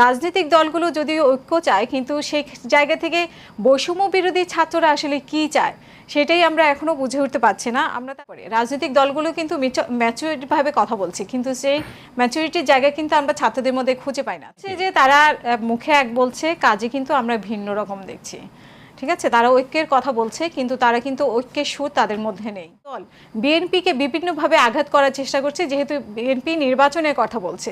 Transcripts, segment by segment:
রাজনৈতিক দলগুলো যদিও ঐক্য চায়, কিন্তু সেই জায়গা থেকে বৈষম্য বিরোধী ছাত্ররা আসলে কি চায় সেটাই আমরা এখনো বুঝে উঠতে পারছি না। আমরা তারপরে রাজনৈতিক দলগুলো কিন্তু ম্যাচুরিটি ভাবে কথা বলছে, কিন্তু সেই ম্যাচুরিটির জায়গা কিন্তু আমরা ছাত্রদের মধ্যে খুঁজে পাই না। যে তারা মুখে এক বলছে, কাজে কিন্তু আমরা ভিন্ন রকম দেখছি। ঠিক আছে, তারা ঐক্যের কথা বলছে, কিন্তু তারা কিন্তু ঐক্যের সুর তাদের মধ্যে নেই। দল বিএনপিকে বিভিন্নভাবে আঘাত করার চেষ্টা করছে, যেহেতু বিএনপি নির্বাচনের কথা বলছে,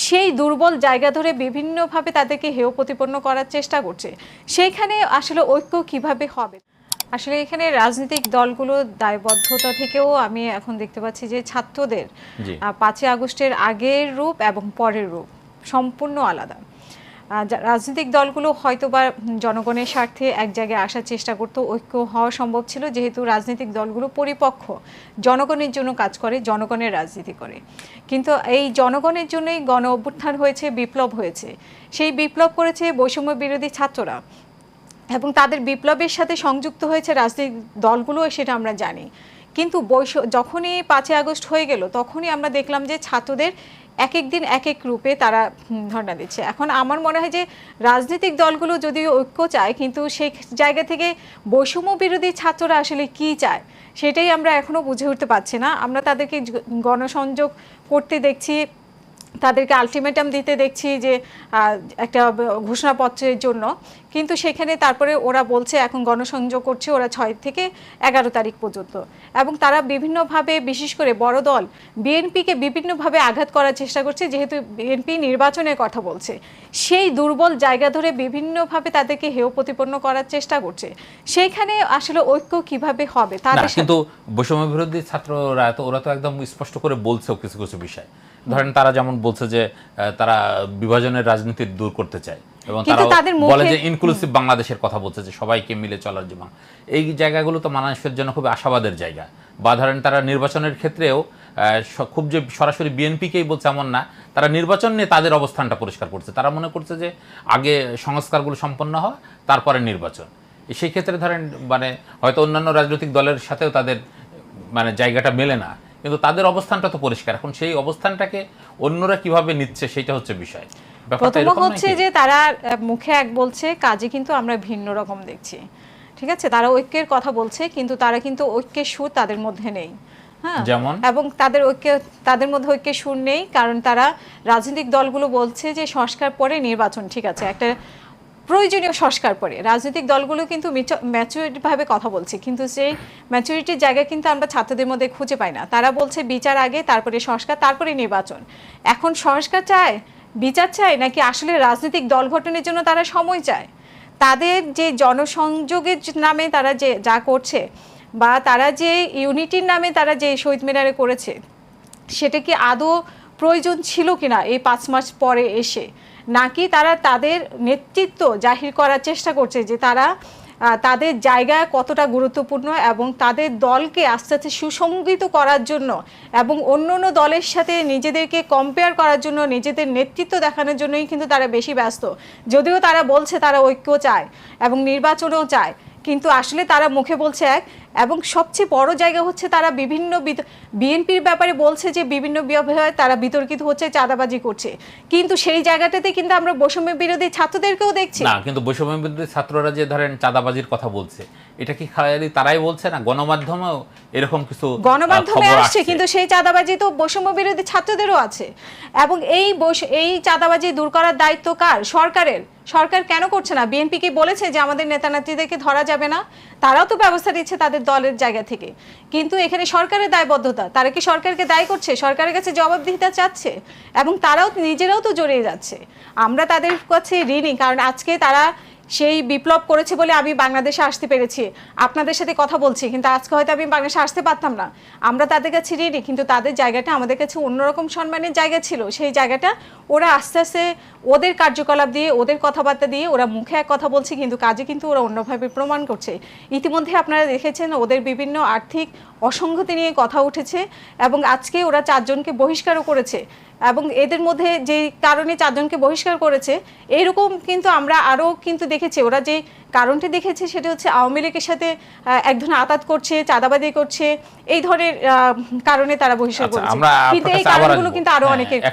সেই দুর্বল জায়গা ধরে বিভিন্নভাবে তাদেরকে হেয় প্রতিপন্ন করার চেষ্টা করছে। সেইখানে আসলে ঐক্য কিভাবে হবে? আসলে এখানে রাজনৈতিক দলগুলোর দায়বদ্ধতা থেকেও আমি এখন দেখতে পাচ্ছি যে ছাত্রদের 5ই আগস্টের আগের রূপ এবং পরের রূপ সম্পূর্ণ আলাদা। রাজনৈতিক দলগুলো হয়তোবা জনগণের স্বার্থে এক জায়গায় আসার চেষ্টা করতো, ঐক্য হওয়া সম্ভব ছিল, যেহেতু রাজনৈতিক দলগুলো পরিপক্ষ, জনগণের জন্য কাজ করে, জনগণের রাজনীতি করে। কিন্তু এই জনগণের জন্যই গণ অভ্যুত্থান হয়েছে, বিপ্লব হয়েছে। সেই বিপ্লব করেছে বৈষম্য বিরোধী ছাত্ররা, এবং তাদের বিপ্লবের সাথে সংযুক্ত হয়েছে রাজনৈতিক দলগুলো, সেটা আমরা জানি। কিন্তু যখনই 5ই আগস্ট হয়ে গেল, তখনই আমরা দেখলাম যে ছাত্রদের এক এক দিন এক এক রূপে তারা ধর্ণা দিচ্ছে। এখন আমার মনে হয় যে রাজনৈতিক দলগুলো যদিও ঐক্য চায়, কিন্তু সেই জায়গা থেকে বৈষম্য বিরোধী ছাত্ররা আসলে কি চায় সেটাই আমরা এখনো বুঝে উঠতে পারছি না। আমরা তাদেরকে গণসংযোগ করতে দেখছি, তাদেরকে আলটিমেটাম দিতে দেখছি যে একটা ঘোষণাপত্রের জন্য, কিন্তু সেখানে তারপরে ওরা বলছে এখন গণসংযোগ করছে ওরা 6 থেকে 11 তারিখ পর্যন্ত, এবং তারা বিভিন্নভাবে, বিশেষ করে বড় দল বিএনপিকে বিভিন্নভাবে আঘাত করার চেষ্টা করছে, যেহেতু বিএনপি নির্বাচনের কথা বলছে, সেই দুর্বল জায়গা ধরে বিভিন্নভাবে তাদেরকে হেয় প্রতিপন্ন করার চেষ্টা করছে। সেইখানে আসলে ঐক্য কিভাবে হবে? তাদের কিন্তু বৈষম্য বিরোধী ছাত্ররা তো ওরা তো একদম স্পষ্ট করে বলছে কিছু কিছু বিষয়। ধরেন তারা যেমন বলছে যে তারা বিভাজনের রাজনীতি দূর করতে চায়, এবং তারা বলে যে ইনক্লুসিভ বাংলাদেশের কথা বলছে, যে সবাইকে মিলে চলার জন্য। এই জায়গাগুলো তো মানুষের জন্য খুব আশাবাদের জায়গা। বা ধরেন তারা নির্বাচনের ক্ষেত্রেও খুব যে সরাসরি বিএনপিকেই বলছে এমন না, তারা নির্বাচন নিয়ে তাদের অবস্থানটা পরিষ্কার করছে। তারা মনে করছে যে আগে সংস্কারগুলো সম্পন্ন হয়, তারপরে নির্বাচন। সেই ক্ষেত্রে ধরেন মানে হয়তো অন্যান্য রাজনৈতিক দলের সাথেও তাদের মানে জায়গাটা মেলে না, কিন্তু তাদের অবস্থানটা তো পরিষ্কার। এখন সেই অবস্থানটাকে অন্যরা কিভাবে নিচ্ছে সেটা হচ্ছে বিষয়। প্রথম হচ্ছে যে তারা মুখে এক বলছে, কাজে কিন্তু আমরা ভিন্ন রকম দেখছি। ঠিক আছে, তারা ঐক্যের কথা বলছে, কিন্তু তারা কিন্তু ঐক্যের সুর তাদের মধ্যে নেই। হ্যাঁ, যেমন এবং তাদের মধ্যে ঐক্যের সুর নেই, কারণ তারা রাজনৈতিক দলগুলো বলছে যে সংস্কার পরে নির্বাচন, ঠিক আছে, একটা প্রয়োজনীয় সংস্কার পরে। রাজনৈতিক দলগুলো কিন্তু ম্যাচুরিটি ভাবে কথা বলছে, কিন্তু সেই ম্যাচুরিটির জায়গা কিন্তু আমরা ছাত্রদের মধ্যে খুঁজে পাই না। তারা বলছে বিচার আগে, তারপরে সংস্কার, তারপরে নির্বাচন। এখন সংস্কার চায়, বিচার চায়, নাকি আসলে রাজনৈতিক দল গঠনের জন্য তারা সময় চায়? তাদের যে জনসংযোগের নামে তারা যে যা করছে, বা তারা যে ইউনিটির নামে তারা যে শহীদ মিনারে করেছে, সেটা কি আদৌ প্রয়োজন ছিল কিনা এই 5 মাস পরে এসে, নাকি তারা তাদের নেতৃত্ব জাহির করার চেষ্টা করছে যে তারা তাদের জায়গা কতটা গুরুত্বপূর্ণ, এবং তাদের দলকে আস্তে আস্তে সুসংগঠিত করার জন্য এবং অন্য অন্য দলের সাথে নিজেদেরকে কম্পেয়ার করার জন্য, নিজেদের নেতৃত্ব দেখানোর জন্যই কিন্তু তারা বেশি ব্যস্ত। যদিও তারা বলছে তারা ঐক্য চায় এবং নির্বাচনও চায়, কিন্তু আসলে তারা মুখে বলছে এক, এবং সবচেয়ে বড় জায়গা হচ্ছে তারা বিভিন্ন বিএনপির ব্যাপারে বলছে যে বিভিন্ন বিষয়ে তারা বিতর্কিত হচ্ছে, চাঁদাবাজি করছে, কিন্তু সেই জায়গাটাতে কিন্তু আমরা বৈষম্য বিরোধী ছাত্রদেরকেও দেখছি না। কিন্তু বৈষম্য বিরোধী ছাত্ররা যে ধরেন চাঁদাবাজির কথা বলছে, এটা কি খালি তারাই বলছে না, গণমাধ্যমেও এরকম কিছু গণমাধ্যমে আসছে, কিন্তু সেই চাঁদাবাজি তো বৈষম্য বিরোধী ছাত্রদেরও আছে। এবং এই চাঁদাবাজি দূর করার দায়িত্ব কার? সরকারের। সরকার কেন করছে না? বিএনপি কি বলেছে যে আমাদের নেতা নেত্রীদেরকে ধরা যাবে না? তারাও তো ব্যবস্থা নিচ্ছে তাদের দলের জায়গা থেকে, কিন্তু এখানে সরকারের দায়বদ্ধতা। তারা কি সরকারকে দায়ী করছে? সরকারের কাছে জবাবদিহিতা চাচ্ছে, এবং তারাও নিজেরাও তো জড়িয়ে যাচ্ছে। আমরা তাদের কাছে ঋণী, কারণ আজকে তারা সেই বিপ্লব করেছে বলে আমি বাংলাদেশে আসতে পেরেছি, আপনাদের সাথে কথা বলছি, কিন্তু আজকে হয়তো আমি বাংলাদেশে আসতে পারতাম না। আমরা তাদের কাছে ঋণী, কিন্তু তাদের জায়গাটা আমাদের কাছে অন্যরকম সম্মানের জায়গা ছিল। সেই জায়গাটা ওরা আস্তে আস্তে ওদের কার্যকলাপ দিয়ে, ওদের কথাবার্তা দিয়ে ওরা মুখে এক কথা বলছে, কিন্তু কাজে কিন্তু ওরা অন্যভাবে প্রমাণ করছে। ইতিমধ্যে আপনারা দেখেছেন ওদের বিভিন্ন আর্থিক অসঙ্গতি নিয়ে কথা উঠেছে, এবং আজকে ওরা 4 জনকে বহিষ্কারও করেছে। এবং এদের মধ্যে যে কারণে 4 জনকে বহিষ্কার করেছে, এইরকম কিন্তু আমরা আরও কিন্তু দেখেছি। ওরা যে কারণটি দেখেছে সেটা হচ্ছে আওয়ামী লীগের সাথে এক ধরনের আতাত করছে, চাঁদাবাজি করছে, এই ধরনের কারণে তারা বহিষ্কার করেছে। কিন্তু এই কারণগুলো কিন্তু আরো অনেকের